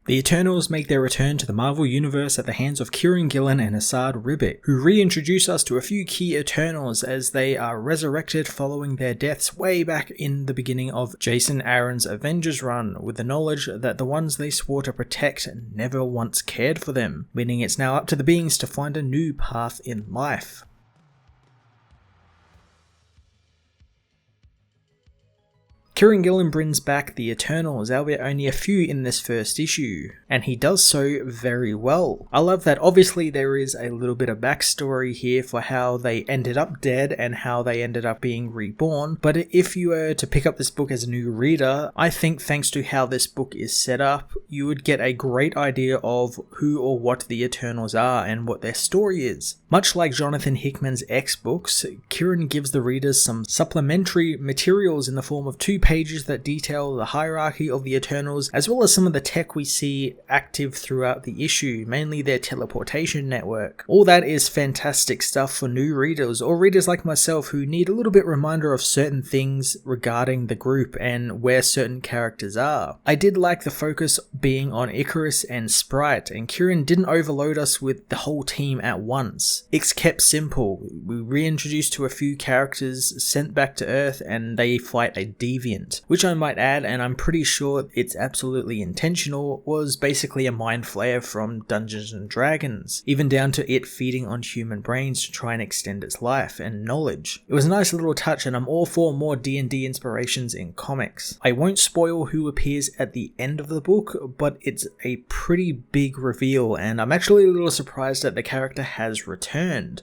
The Eternals make their return to the Marvel Universe at the hands of Kieran Gillen and Asad Ribic, who reintroduce us to a few key Eternals as they are resurrected following their deaths way back in the beginning of Jason Aaron's Avengers run, with the knowledge that the ones they swore to protect never once cared for them, meaning it's now up to the beings to find a new path in life. Kieran Gillen brings back the Eternals, albeit only a few in this first issue, and he does so very well. I love that obviously there is a little bit of backstory here for how they ended up dead and how they ended up being reborn, but if you were to pick up this book as a new reader, I think thanks to how this book is set up, you would get a great idea of who or what the Eternals are and what their story is. Much like Jonathan Hickman's X books, Kieran gives the readers some supplementary materials in the form of 2 pages that detail the hierarchy of the Eternals, as well as some of the tech we see active throughout the issue, mainly their teleportation network. All that is fantastic stuff for new readers, or readers like myself who need a little bit reminder of certain things regarding the group and where certain characters are. I did like the focus being on Icarus and Sprite, and Kieran didn't overload us with the whole team at once. It's kept simple. We reintroduced to a few characters sent back to Earth and they fight a deviant, which I might add, and I'm pretty sure it's absolutely intentional, was basically a mind flayer from Dungeons and Dragons, even down to it feeding on human brains to try and extend its life and knowledge. It was a nice little touch, and I'm all for more D&D inspirations in comics. I won't spoil who appears at the end of the book, but it's a pretty big reveal, and I'm actually a little surprised that the character has returned.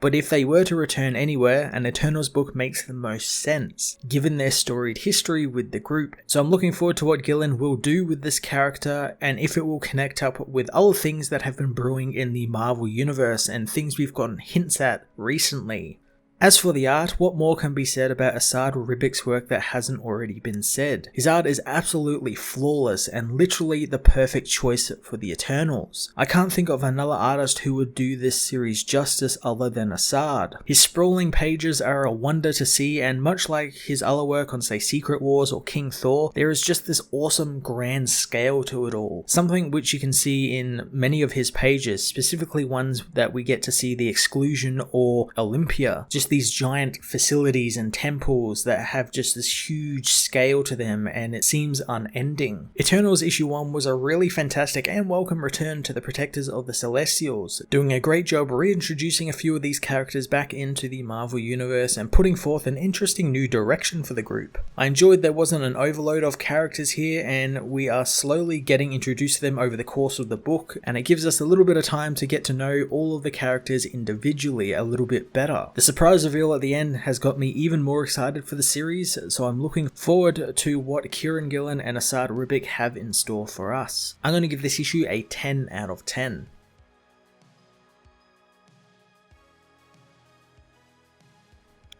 But if they were to return anywhere, an Eternals book makes the most sense, given their storied history with the group. So I'm looking forward to what Gillen will do with this character, and if it will connect up with other things that have been brewing in the Marvel Universe and things we've gotten hints at recently. As for the art, what more can be said about Asad Ribic's work that hasn't already been said? His art is absolutely flawless and literally the perfect choice for the Eternals. I can't think of another artist who would do this series justice other than Asad. His sprawling pages are a wonder to see, and much like his other work on say Secret Wars or King Thor, there is just this awesome grand scale to it all. Something which you can see in many of his pages, specifically ones that we get to see the Exclusion or Olympia. Just these giant facilities and temples that have just this huge scale to them, and it seems unending. Eternals issue 1 was a really fantastic and welcome return to the protectors of the Celestials, doing a great job reintroducing a few of these characters back into the Marvel Universe and putting forth an interesting new direction for the group. I enjoyed there wasn't an overload of characters here, and we are slowly getting introduced to them over the course of the book, and it gives us a little bit of time to get to know all of the characters individually a little bit better. The surprise reveal at the end has got me even more excited for the series, so I'm looking forward to what Kieran Gillen and Asad Ribic have in store for us. I'm going to give this issue a 10 out of 10.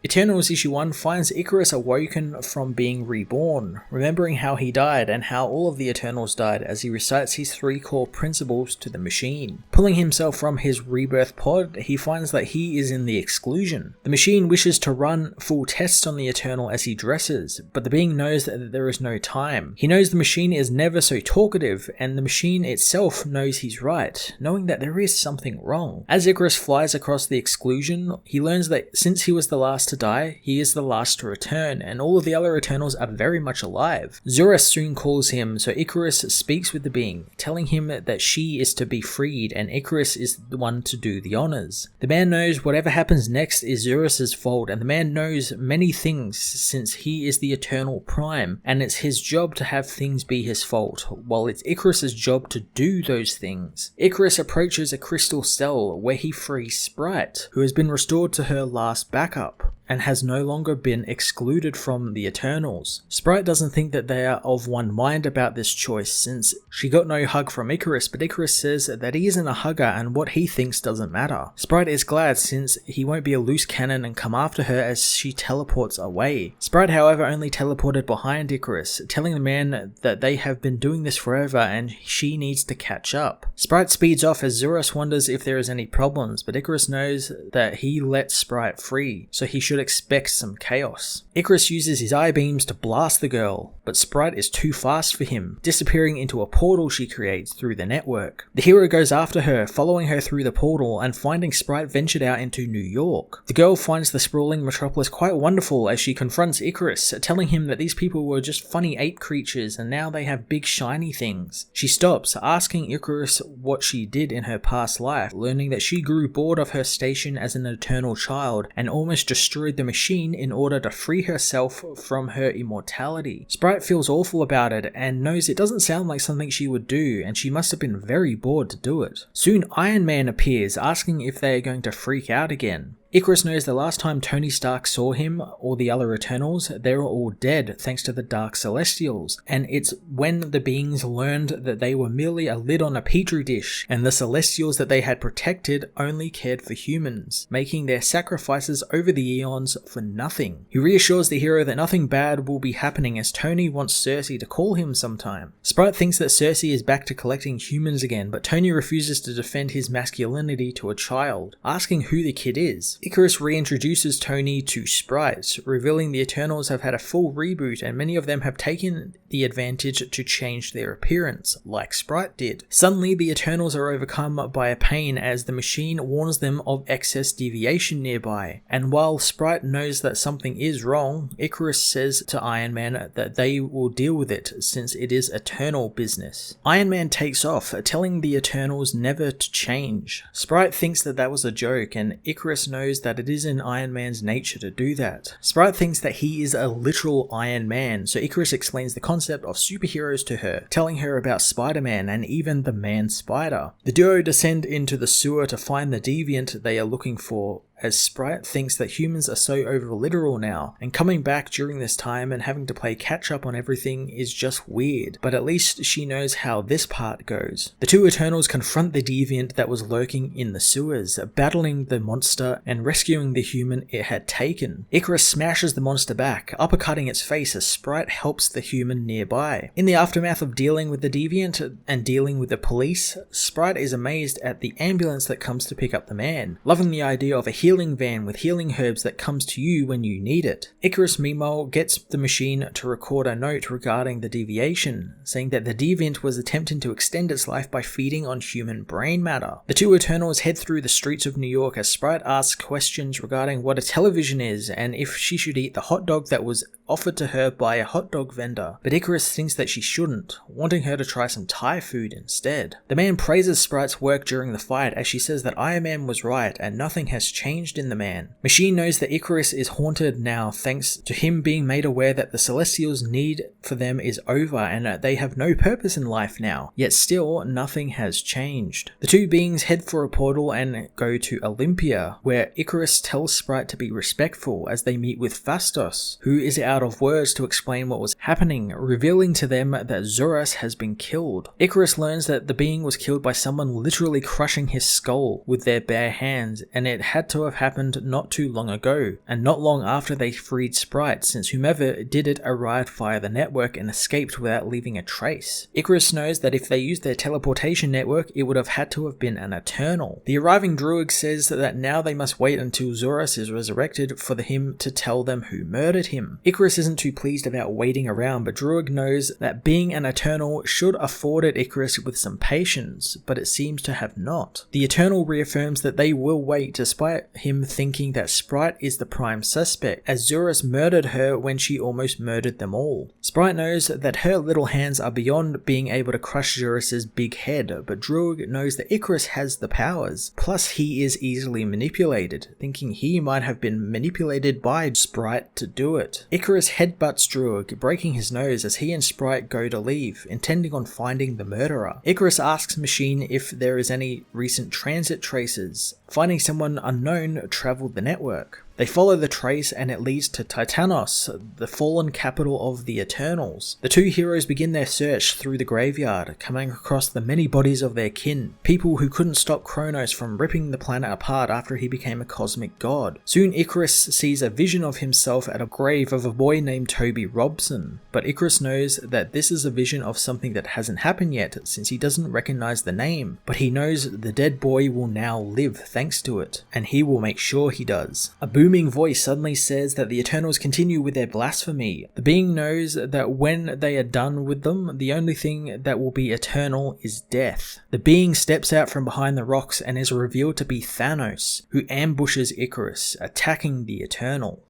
Eternals issue 1 finds Icarus awoken from being reborn, remembering how he died and how all of the Eternals died as he recites his 3 core principles to the machine. Pulling himself from his rebirth pod, he finds that he is in the Exclusion. The machine wishes to run full tests on the Eternal as he dresses, but the being knows that there is no time. He knows the machine is never so talkative, and the machine itself knows he's right, knowing that there is something wrong. As Icarus flies across the Exclusion, he learns that since he was the last to die, he is the last to return, and all of the other Eternals are very much alive. Zuras soon calls him, so Icarus speaks with the being, telling him that she is to be freed and Icarus is the one to do the honors. The man knows whatever happens next is Zuras's fault, and the man knows many things since he is the Eternal Prime, and it's his job to have things be his fault, while it's Icarus's job to do those things. Icarus approaches a crystal cell where he frees Sprite, who has been restored to her last backup, and has no longer been excluded from the Eternals. Sprite doesn't think that they are of one mind about this choice since she got no hug from Icarus, but Icarus says that he isn't a hugger and what he thinks doesn't matter. Sprite is glad since he won't be a loose cannon and come after her as she teleports away. Sprite however only teleported behind Icarus, telling the man that they have been doing this forever and she needs to catch up. Sprite speeds off as Zuras wonders if there is any problems, but Icarus knows that he let Sprite free, so he should should expect some chaos. Icarus uses his eye beams to blast the girl, but Sprite is too fast for him, disappearing into a portal she creates through the network. The hero goes after her, following her through the portal and finding Sprite ventured out into New York. The girl finds the sprawling metropolis quite wonderful as she confronts Icarus, telling him that these people were just funny ape creatures and now they have big shiny things. She stops, asking Icarus what she did in her past life, learning that she grew bored of her station as an eternal child and almost destroyed the machine in order to free herself from her immortality. Sprite feels awful about it and knows it doesn't sound like something she would do, and she must have been very bored to do it. Soon Iron Man appears, asking if they are going to freak out again. Icarus knows the last time Tony Stark saw him or the other Eternals, they were all dead thanks to the Dark Celestials, and it's when the beings learned that they were merely a lid on a petri dish, and the Celestials that they had protected only cared for humans, making their sacrifices over the eons for nothing. He reassures the hero that nothing bad will be happening as Tony wants Cersei to call him sometime. Sprite thinks that Cersei is back to collecting humans again, but Tony refuses to defend his masculinity to a child, asking who the kid is. Icarus reintroduces Tony to Sprite, revealing the Eternals have had a full reboot and many of them have taken the advantage to change their appearance, like Sprite did. Suddenly, the Eternals are overcome by a pain as the machine warns them of excess deviation nearby, and while Sprite knows that something is wrong, Icarus says to Iron Man that they will deal with it since it is eternal business. Iron Man takes off, telling the Eternals never to change. Sprite thinks that that was a joke, and Icarus knows that it is in Iron Man's nature to do that. Sprite thinks that he is a literal Iron Man, so Icarus explains the concept of superheroes to her, telling her about Spider-Man and even the Man-Spider. The duo descend into the sewer to find the deviant they are looking for, as Sprite thinks that humans are so over-literal now, and coming back during this time and having to play catch-up on everything is just weird, but at least she knows how this part goes. The two Eternals confront the deviant that was lurking in the sewers, battling the monster and rescuing the human it had taken. Icarus smashes the monster back, uppercutting its face as Sprite helps the human nearby. In the aftermath of dealing with the deviant and dealing with the police, Sprite is amazed at the ambulance that comes to pick up the man, loving the idea of a healing van with healing herbs that comes to you when you need it. Icarus meanwhile gets the machine to record a note regarding the deviation, saying that the deviant was attempting to extend its life by feeding on human brain matter. The two Eternals head through the streets of New York as Sprite asks questions regarding what a television is and if she should eat the hot dog that was offered to her by a hot dog vendor, but Icarus thinks that she shouldn't, wanting her to try some Thai food instead. The man praises Sprite's work during the fight as she says that Iron Man was right and nothing has changed in the man. Machine knows that Icarus is haunted now thanks to him being made aware that the Celestials' need for them is over and that they have no purpose in life now, yet still nothing has changed. The two beings head for a portal and go to Olympia, where Icarus tells Sprite to be respectful as they meet with Phastos, who is out of words to explain what was happening, revealing to them that Zoras has been killed. Icarus learns that the being was killed by someone literally crushing his skull with their bare hands, and it had to have happened not too long ago, and not long after they freed Sprite, since whomever did it arrived via the network and escaped without leaving a trace. Icarus knows that if they used their teleportation network, it would have had to have been an Eternal. The arriving Druid says that now they must wait until Zoras is resurrected for him to tell them who murdered him. Icarus isn't too pleased about waiting around, but Druid knows that being an Eternal should afforded Icarus with some patience, but it seems to have not. The Eternal reaffirms that they will wait despite him thinking that Sprite is the prime suspect, as Zoras murdered her when she almost murdered them all. Sprite knows that her little hands are beyond being able to crush Zoras' big head, but Druid knows that Icarus has the powers, plus he is easily manipulated, thinking he might have been manipulated by Sprite to do it. Icarus headbutts Druid, breaking his nose as he and Sprite go to leave, intending on finding the murderer. Icarus asks Machine if there is any recent transit traces, finding someone unknown traveled the network. They follow the trace and it leads to Titanos, the fallen capital of the Eternals. The two heroes begin their search through the graveyard, coming across the many bodies of their kin, people who couldn't stop Kronos from ripping the planet apart after he became a cosmic god. Soon Icarus sees a vision of himself at a grave of a boy named Toby Robson, but Icarus knows that this is a vision of something that hasn't happened yet since he doesn't recognize the name, but he knows the dead boy will now live thanks to it, and he will make sure he does. A boom booming voice suddenly says that the Eternals continue with their blasphemy. The being knows that when they are done with them, the only thing that will be eternal is death. The being steps out from behind the rocks and is revealed to be Thanos, who ambushes Icarus, attacking the Eternal.